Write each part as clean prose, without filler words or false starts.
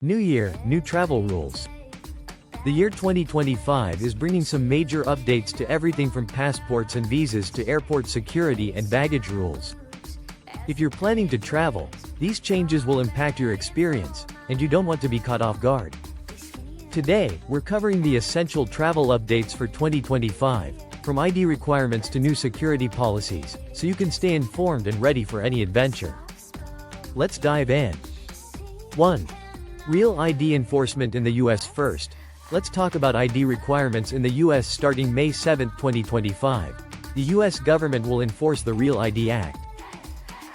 New year, new travel rules. The year 2025 is bringing some major updates to everything from passports and visas to airport security and baggage rules. If you're planning to travel, these changes will impact your experience, and you don't want to be caught off guard. Today, we're covering the essential travel updates for 2025, from ID requirements to new security policies, so you can stay informed and ready for any adventure. Let's dive in. 1. Real ID enforcement in the US first. Let's talk about ID requirements in the US starting May 7, 2025. The US government will enforce the REAL ID Act.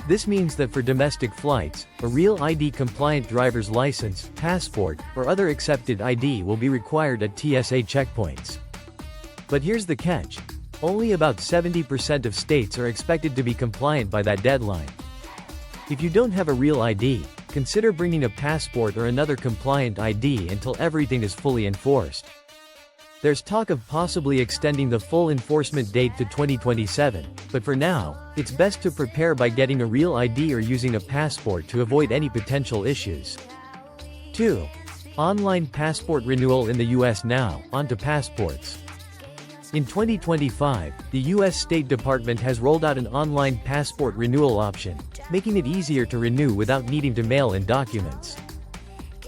This means that for domestic flights, a REAL ID-compliant driver's license, passport, or other accepted ID will be required at TSA checkpoints. But here's the catch. Only about 70% of states are expected to be compliant by that deadline. If you don't have a REAL ID, consider bringing a passport or another compliant ID until everything is fully enforced. There's talk of possibly extending the full enforcement date to 2027, but for now, it's best to prepare by getting a REAL ID or using a passport to avoid any potential issues. 2. Online passport renewal in the US now, onto passports. In 2025, the US State Department has rolled out an online passport renewal option, making it easier to renew without needing to mail in documents.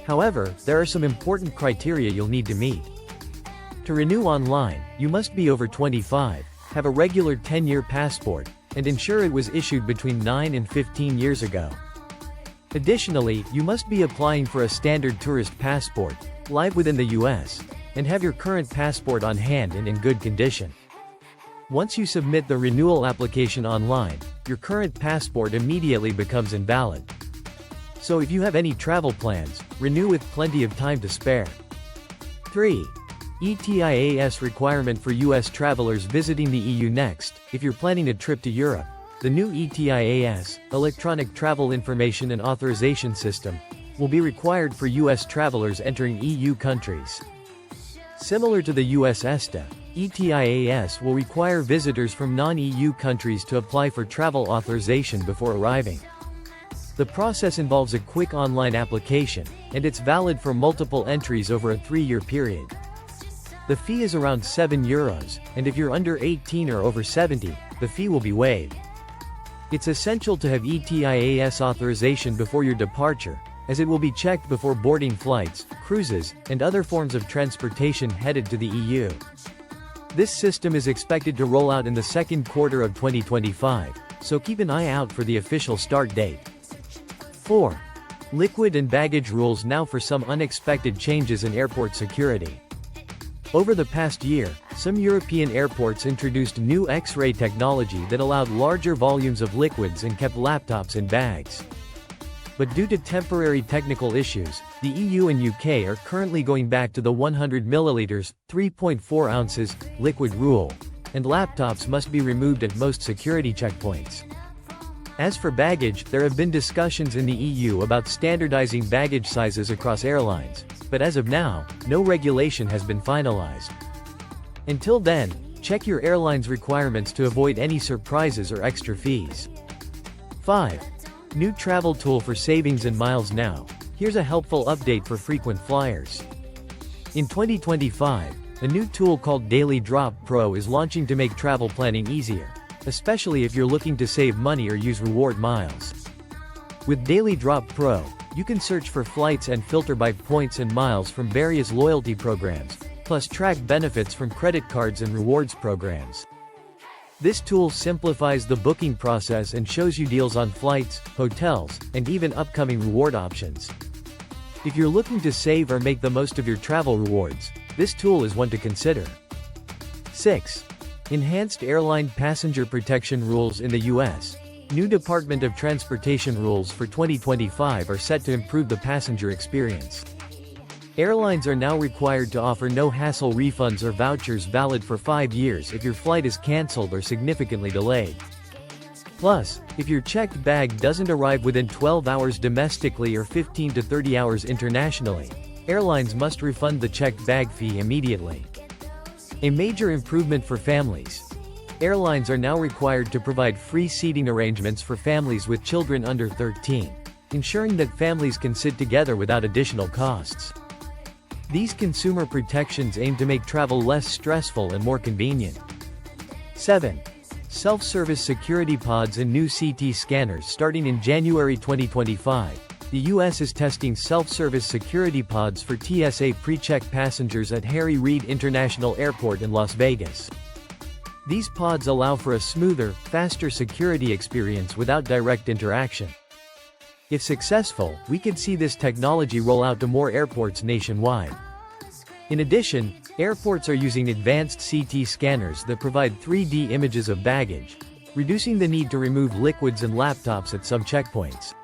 However, there are some important criteria you'll need to meet. To renew online, you must be over 25, have a regular 10-year passport, and ensure it was issued between 9 and 15 years ago. Additionally, you must be applying for a standard tourist passport, live within the US, and have your current passport on hand and in good condition. Once you submit the renewal application online, your current passport immediately becomes invalid. So if you have any travel plans, renew with plenty of time to spare. 3. ETIAS requirement for US travelers visiting the EU next. If you're planning a trip to Europe, the new ETIAS, Electronic Travel Information and Authorization System, will be required for US travelers entering EU countries. Similar to the US ESTA, ETIAS will require visitors from non-EU countries to apply for travel authorization before arriving. The process involves a quick online application, and it's valid for multiple entries over a 3-year period. The fee is around €7, and if you're under 18 or over 70, the fee will be waived. It's essential to have ETIAS authorization before your departure, as it will be checked before boarding flights, cruises, and other forms of transportation headed to the EU. This system is expected to roll out in the second quarter of 2025, so keep an eye out for the official start date. 4. Liquid and baggage rules now for some unexpected changes in airport security. Over the past year, some European airports introduced new X-ray technology that allowed larger volumes of liquids and kept laptops in bags. But due to temporary technical issues, the EU and UK are currently going back to the 100 milliliters, 3.4 ounces, liquid rule, and laptops must be removed at most security checkpoints. As for baggage, there have been discussions in the EU about standardizing baggage sizes across airlines, but as of now, no regulation has been finalized. Until then, check your airline's requirements to avoid any surprises or extra fees. 5. New travel tool for savings and miles now. Here's a helpful update for frequent flyers. In 2025, a new tool called Daily Drop Pro is launching to make travel planning easier, especially if you're looking to save money or use reward miles. With Daily Drop Pro, you can search for flights and filter by points and miles from various loyalty programs, plus track benefits from credit cards and rewards programs. This tool simplifies the booking process and shows you deals on flights, hotels, and even upcoming reward options. If you're looking to save or make the most of your travel rewards, this tool is one to consider. 6. Enhanced airline passenger protection rules in the US. New Department of Transportation rules for 2025 are set to improve the passenger experience. Airlines are now required to offer no-hassle refunds or vouchers valid for 5 years if your flight is canceled or significantly delayed. Plus, if your checked bag doesn't arrive within 12 hours domestically or 15 to 30 hours internationally, airlines must refund the checked bag fee immediately. A major improvement for families. Airlines are now required to provide free seating arrangements for families with children under 13. ensuring that families can sit together without additional costs. These consumer protections aim to make travel less stressful and more convenient. 7. Self-service security pods and new CT scanners. Starting in January 2025, the U.S. is testing self-service security pods for TSA pre-check passengers at Harry Reid International Airport in Las Vegas. These pods allow for a smoother, faster security experience without direct interaction. If successful, we could see this technology roll out to more airports nationwide. In addition, airports are using advanced CT scanners that provide 3D images of baggage, reducing the need to remove liquids and laptops at some checkpoints.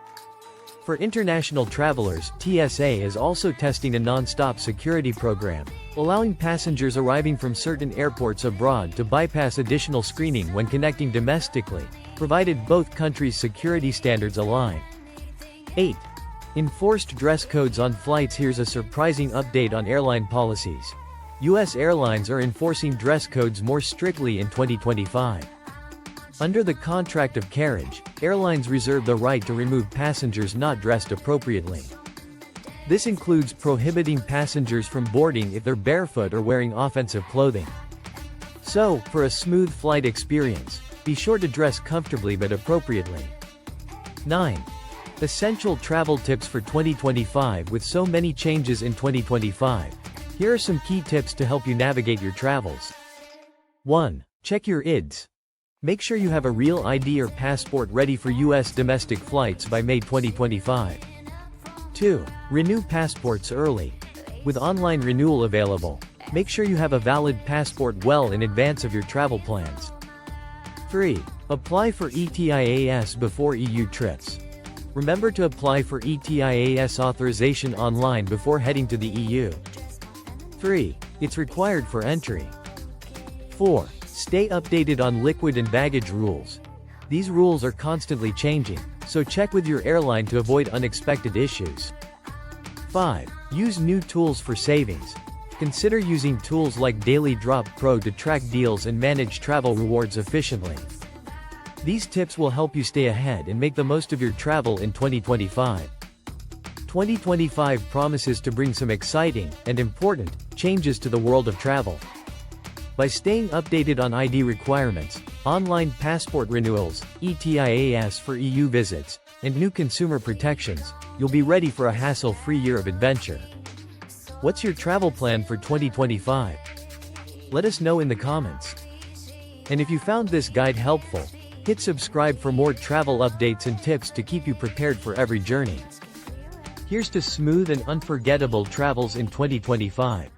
For international travelers, TSA is also testing a non-stop security program, allowing passengers arriving from certain airports abroad to bypass additional screening when connecting domestically, provided both countries' security standards align. 8. Enforced dress codes on flights. Here's a surprising update on airline policies. U.S. airlines are enforcing dress codes more strictly in 2025. Under the contract of carriage, airlines reserve the right to remove passengers not dressed appropriately. This includes prohibiting passengers from boarding if they're barefoot or wearing offensive clothing. So, for a smooth flight experience, be sure to dress comfortably but appropriately. 9. Essential travel tips for 2025. With so many changes in 2025, here are some key tips to help you navigate your travels. 1. Check your IDs. Make sure you have a real ID or passport ready for U.S. domestic flights by May 2025. 2. Renew passports early. With online renewal available, make sure you have a valid passport well in advance of your travel plans. 3. Apply for ETIAS before EU trips. Remember to apply for ETIAS authorization online before heading to the EU. 3. It's required for entry. 4. Stay updated on liquid and baggage rules. These rules are constantly changing, so check with your airline to avoid unexpected issues. 5. Use new tools for savings. Consider using tools like Daily Drop Pro to track deals and manage travel rewards efficiently. These tips will help you stay ahead and make the most of your travel in 2025. 2025 promises to bring some exciting and important changes to the world of travel. By staying updated on ID requirements, online passport renewals, ETIAS for EU visits, and new consumer protections, you'll be ready for a hassle-free year of adventure. What's your travel plan for 2025? Let us know in the comments. And if you found this guide helpful, hit subscribe for more travel updates and tips to keep you prepared for every journey. Here's to smooth and unforgettable travels in 2025.